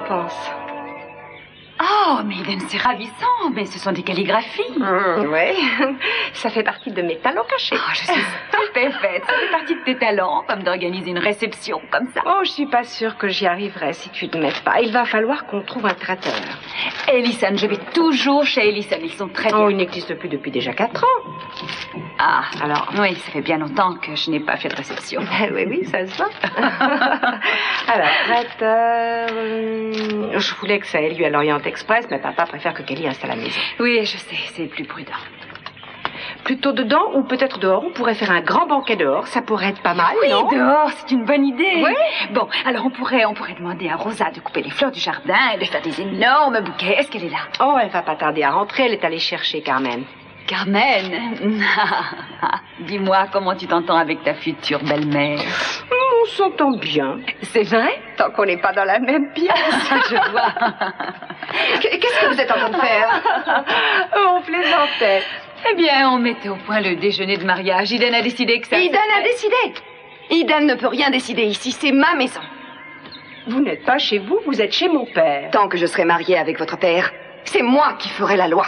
pense. Oh, mais Eden, c'est ravissant. Mais ce sont des calligraphies. Oui, ça fait partie de mes talents cachés. Oh, je suis stupéfaite. Ça fait partie de tes talents, comme d'organiser une réception comme ça. Oh, je suis pas sûre que j'y arriverai si tu ne m'aides pas. Il va falloir qu'on trouve un traiteur. Ellison, je vais toujours chez Ellison. Ils sont très bien. Oh, il n'existe plus depuis déjà 4 ans. Ah, alors, oui, ça fait bien longtemps que je n'ai pas fait de réception. Oui, ça se voit. Alors, traiteur... je voulais que ça ait lieu à l'Orient Express, mais papa préfère que Kelly reste à la maison. Oui, je sais, c'est plus prudent. Plutôt dedans ou peut-être dehors. On pourrait faire un grand banquet dehors, ça pourrait être pas mal, oui, non? Dehors, c'est une bonne idée. Oui. Bon, alors on pourrait demander à Rosa de couper les fleurs du jardin et de faire des énormes bouquets. Est-ce qu'elle est là? Oh, elle va pas tarder à rentrer, elle est allée chercher Carmen. Carmen, dis-moi comment tu t'entends avec ta future belle-mère. On s'entend bien. C'est vrai? Tant qu'on n'est pas dans la même pièce. Je vois. Qu'est-ce que vous êtes en train de faire? On plaisantait. Eh bien, on mettait au point le déjeuner de mariage. Eden a décidé que ça... Eden a décidé. Eden ne peut rien décider ici, c'est ma maison. Vous n'êtes pas chez vous, vous êtes chez mon père. Tant que je serai mariée avec votre père, c'est moi qui ferai la loi.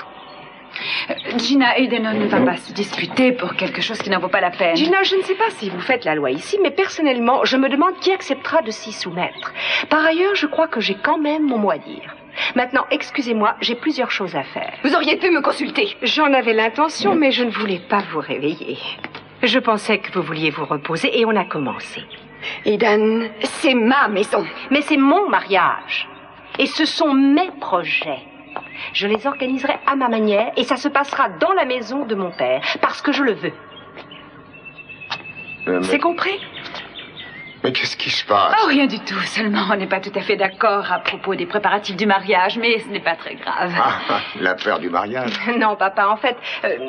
Gina, Eden ne va pas se disputer pour quelque chose qui n'en vaut pas la peine. Gina, je ne sais pas si vous faites la loi ici, mais personnellement, je me demande qui acceptera de s'y soumettre. Par ailleurs, je crois que j'ai quand même mon mot à dire. Maintenant, excusez-moi, j'ai plusieurs choses à faire. Vous auriez pu me consulter. J'en avais l'intention, mais je ne voulais pas vous réveiller. Je pensais que vous vouliez vous reposer et on a commencé. Eden, c'est ma maison. Mais c'est mon mariage. Et ce sont mes projets. Je les organiserai à ma manière et ça se passera dans la maison de mon père, parce que je le veux. C'est compris? Mais qu'est-ce qui se passe? Oh, rien du tout. Seulement, on n'est pas tout à fait d'accord à propos des préparatifs du mariage, mais ce n'est pas très grave. Ah, la peur du mariage. Non, papa, en fait,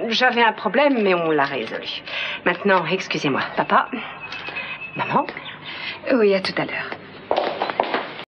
j'avais un problème, mais on l'a résolu. Maintenant, excusez-moi. Papa? Maman? Oui, à tout à l'heure.